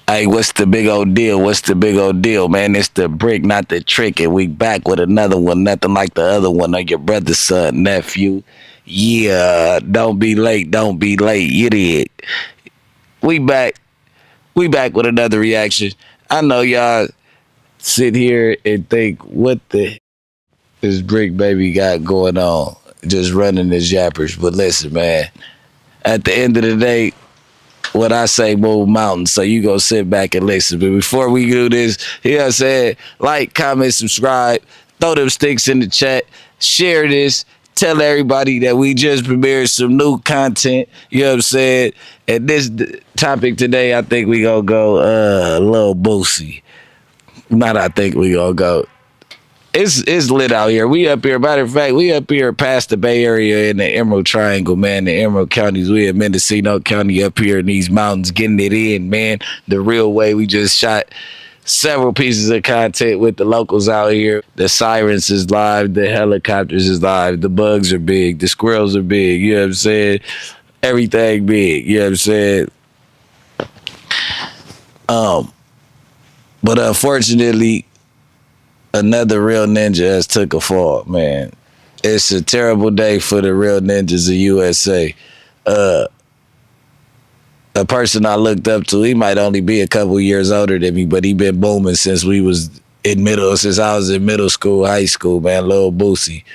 Hey, what's the big old deal? What's the big old deal, man? It's the Bricc, not the trick, and we back with another one, nothing like the other one on your brother's son, nephew. Yeah, don't be late, don't be late. You did. We back, we back with another reaction. I know y'all sit here and think, what the this Bricc baby got going on? Just running his yappers. But listen, man, at the end of the day, what I say move mountains. So you go sit back and listen. But before we do this, you know what I'm saying? Like, comment, subscribe, throw them sticks in the chat, share this, tell everybody that we just premiered some new content. You know what I'm saying? And this topic today, I think we gonna go Lil Boosie. Not I think we gonna go. It's lit out here. We up here. Matter of fact, we up here past the Bay Area in the Emerald Triangle, man. The Emerald counties. We in Mendocino County up here in these mountains, getting it in, man. The real way. We just shot several pieces of content with the locals out here. The sirens is live. The helicopters is live. The bugs are big. The squirrels are big. You know what I'm saying? Everything big. You know what I'm saying? Um, but unfortunately, another real ninja has took a fall, man. It's a terrible day for the real ninjas of USA. Uh, a person I looked up to, he might only be a couple years older than me, but he been booming since I was in middle school, high school, man. Lil Boosie.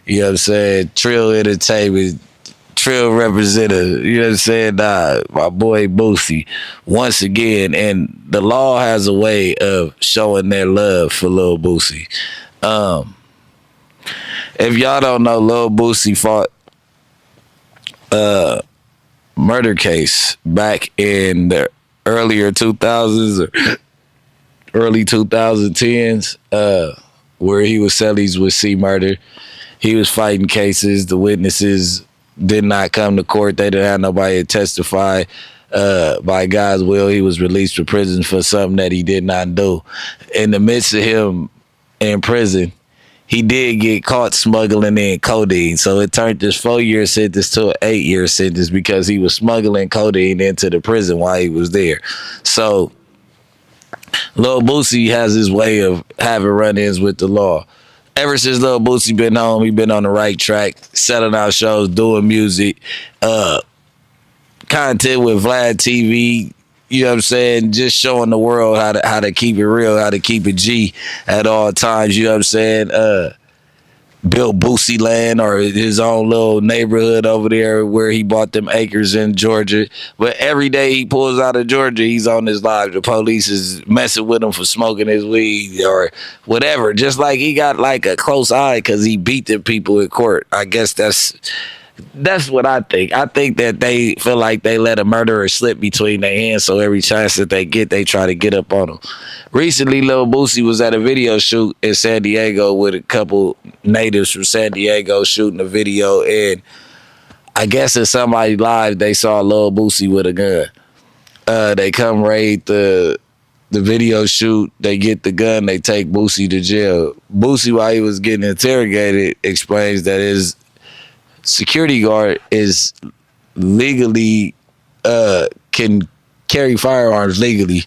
You know what I'm saying? Trill Entertainment, Trill representative. You know what I'm saying? My boy Boosie. Once again, and the law has a way of showing their love for Lil Boosie. Um, if y'all don't know, Lil Boosie fought a murder case back in the earlier 2000s or early 2010s, where he was sellies with C Murder. He was fighting cases. The witnesses did not come to court. They didn't have nobody to testify. By God's will, he was released from prison for something that he did not do. In the midst of him in prison, he did get caught smuggling in codeine. So it turned this 4-year sentence to an 8-year sentence because he was smuggling codeine into the prison while he was there. So Lil Boosie has his way of having run-ins with the law. Ever since Lil Boosie been home, he been on the right track, selling out shows, doing music, content with Vlad TV. You know what I'm saying? Just showing the world how to keep it real, how to keep it G at all times. You know what I'm saying? Built Boosie Land, or his own little neighborhood over there where he bought them acres in Georgia. But every day he pulls out of Georgia, he's on his live. The police is messing with him for smoking his weed or whatever. Just like he got like a close eye because he beat the people in court. I guess that's what I think. I think that they feel like they let a murderer slip between their hands, so every chance that they get, they try to get up on him. Recently, Lil Boosie was at a video shoot in San Diego with a couple natives from San Diego shooting a video, and I guess in somebody live, they saw Lil Boosie with a gun. They come raid the video shoot, they get the gun, they take Boosie to jail. Boosie, while he was getting interrogated, explains that his security guard is legally can carry firearms legally.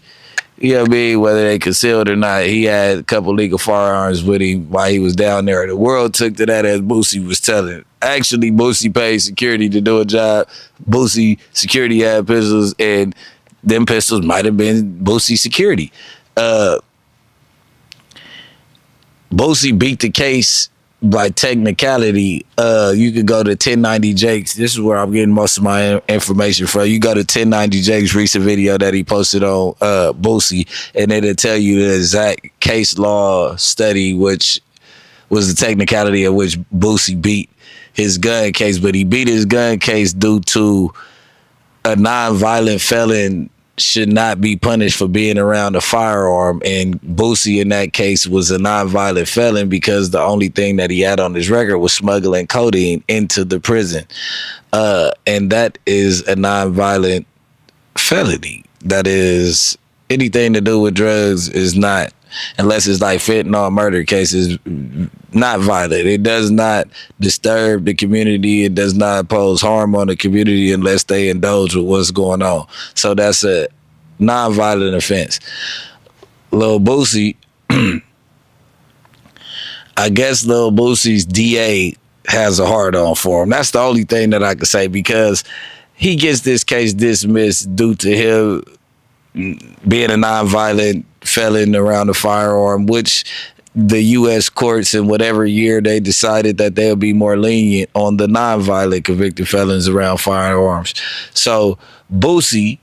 You know what I mean? Whether they concealed or not, he had a couple legal firearms with him while he was down there. The world took to that as Boosie was telling. Actually, Boosie paid security to do a job. Boosie security had pistols, and them pistols might have been Boosie security. Boosie beat the case by technicality. You could go to 1090 Jake's. This is where I'm getting most of my information from. You go to 1090 Jake's recent video that he posted on Boosie, and it'll tell you the exact case law study, which was the technicality of which Boosie beat his gun case. But he beat his gun case due to a non-violent felon should not be punished for being around a firearm, and Boosie in that case was a non-violent felon because the only thing that he had on his record was smuggling codeine into the prison, and that is a non-violent felony. That is, anything to do with drugs is not, unless it's like fentanyl murder cases, not violent. It does not disturb the community. It does not pose harm on the community unless they indulge with what's going on. So that's nonviolent offense. Lil Boosie, I guess Lil Boosie's DA has a hard on for him. That's the only thing that I can say, because he gets this case dismissed due to him being a nonviolent felon around a firearm, which the U.S. courts in whatever year they decided that they'll be more lenient on the nonviolent convicted felons around firearms. So Boosie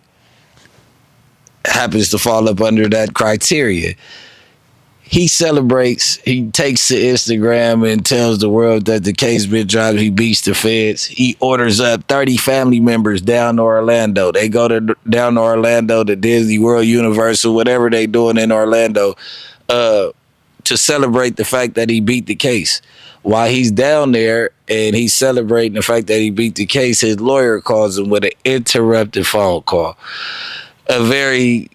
happens to fall up under that criteria. He celebrates, he takes to Instagram and tells the world that the case been dropped. He beats the feds. He orders up 30 family members down to Orlando. They go down to Orlando, to Disney World, Universal, whatever they doing in Orlando, to celebrate the fact that he beat the case. While he's down there and he's celebrating the fact that he beat the case, his lawyer calls him with an interrupted phone call. It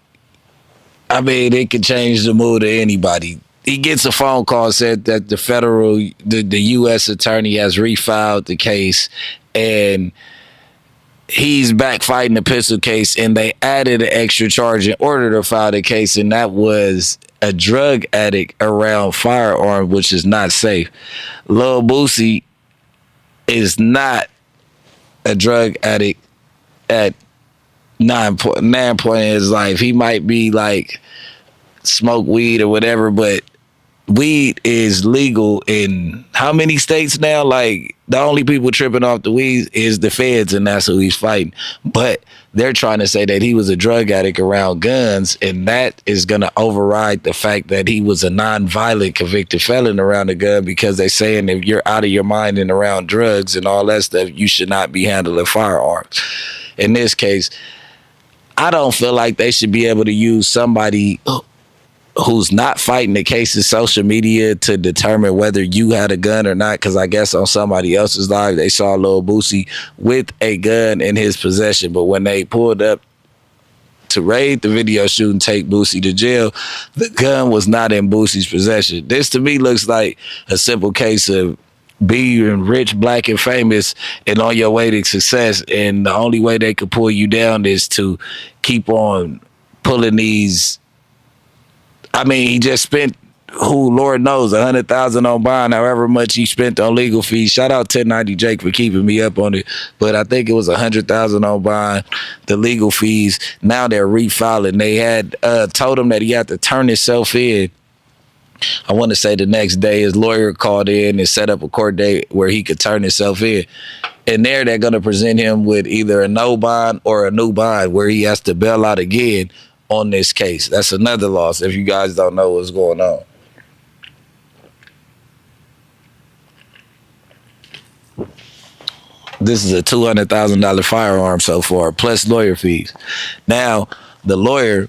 could change the mood of anybody. He gets a phone call, said that the U.S. attorney has refiled the case, and he's back fighting the pistol case, and they added an extra charge in order to file the case, and that was a drug addict around firearm, which is not safe. Lil Boosie is not a drug addict at 9 point in his life. He might be like smoke weed or whatever, but weed is legal in how many states now? Like, the only people tripping off the weed is the feds, and that's who he's fighting. But they're trying to say that he was a drug addict around guns, and that is going to override the fact that he was a non-violent convicted felon around a gun, because they're saying if you're out of your mind and around drugs and all that stuff, you should not be handling firearms. In this case, I don't feel like they should be able to use somebody who's not fighting the case's social media to determine whether you had a gun or not, because I guess on somebody else's live, they saw Lil Boosie with a gun in his possession. But when they pulled up to raid the video shoot and take Boosie to jail, the gun was not in Boosie's possession. This to me looks like a simple case of being rich, black, and famous and on your way to success, and the only way they could pull you down is to keep on pulling these. He just spent, Lord knows, $100,000 on bond, however much he spent on legal fees. Shout out 1090 Jake for keeping me up on it, but I think it was $100,000 on bond, the legal fees. Now they're refiling. They had told him that he had to turn himself in. I want to say the next day his lawyer called in and set up a court date where he could turn himself in. And there they're going to present him with either a no bond or a new bond, where he has to bail out again on this case. That's another loss if you guys don't know what's going on. This is a $200,000 firearm so far, plus lawyer fees. Now, the lawyer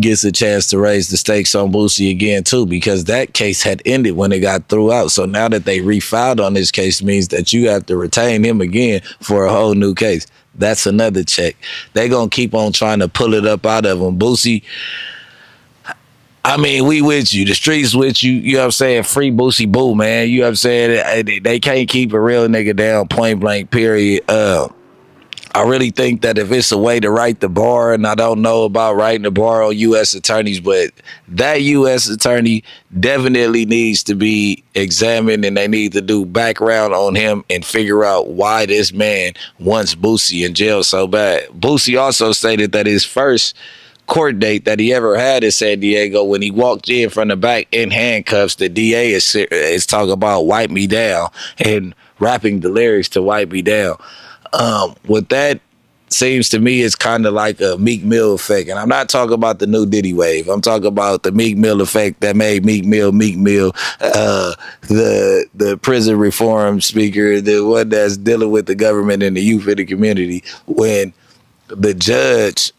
gets a chance to raise the stakes on Boosie again too, because that case had ended when it got threw out. So now that they refiled on this case means that you have to retain him again for a whole new case. That's another check. They gonna keep on trying to pull it up out of him. Boosie, we with you. The streets with you. You know what I'm saying? Free Boosie Boo, man. You know what I'm saying? They can't keep a real nigga down, point blank, period. I really think that if it's a way to write the bar, and I don't know about writing the bar on U.S. attorneys, but that U.S. attorney definitely needs to be examined, and they need to do background on him and figure out why this man wants Boosie in jail so bad. Boosie also stated that his first court date that he ever had in San Diego, when he walked in from the back in handcuffs, the DA is talking about "wipe me down" and rapping the lyrics to "wipe me down." What that seems to me is kind of like a Meek Mill effect. And I'm not talking about the new Diddy wave. I'm talking about the Meek Mill effect that made Meek Mill, the prison reform speaker, the one that's dealing with the government and the youth in the community. When the judge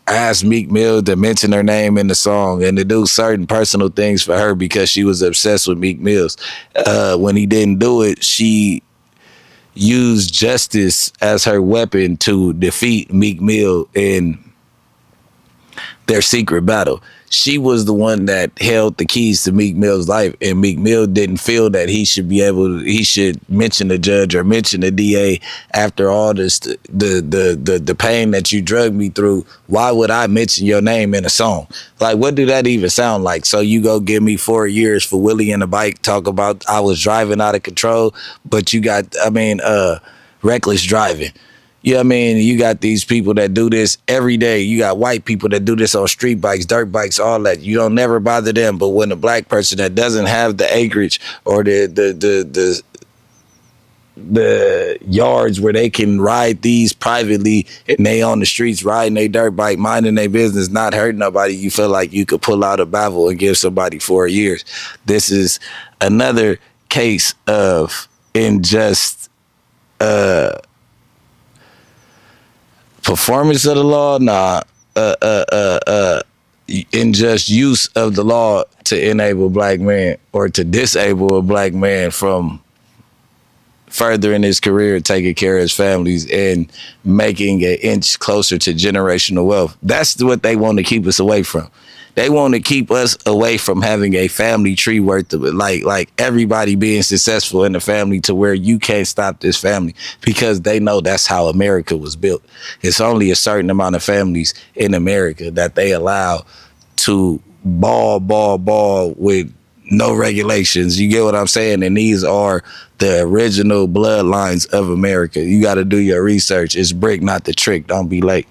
asked Meek Mill to mention her name in the song and to do certain personal things for her because she was obsessed with Meek Mills. When he didn't do it, she used justice as her weapon to defeat Meek Mill, and their secret battle. She was the one that held the keys to Meek Mill's life, and Meek Mill didn't feel that he should mention the judge or mention the DA after all this, the pain that you drugged me through. Why would I mention your name in a song? Like, what do that even sound like? So you go give me 4 years for Willie and the bike, talk about I was driving out of control, but you got, reckless driving. You know what I mean? You got these people that do this every day. You got white people that do this on street bikes, dirt bikes, all that. You don't never bother them. But when a black person that doesn't have the acreage or the yards where they can ride these privately and they on the streets riding their dirt bike, minding their business, not hurting nobody, you feel like you could pull out a Bible and give somebody 4 years. This is another case of unjust performance of the law, unjust use of the law to enable black men or to disable a black man from furthering his career, taking care of his families, and making an inch closer to generational wealth. That's what they want to keep us away from. They want to keep us away from having a family tree worth of it, like everybody being successful in the family to where you can't stop this family because they know that's how America was built. It's only a certain amount of families in America that they allow to ball with no regulations. You get what I'm saying? And these are the original bloodlines of America. You got to do your research. It's Bricc, not the trick. Don't be late.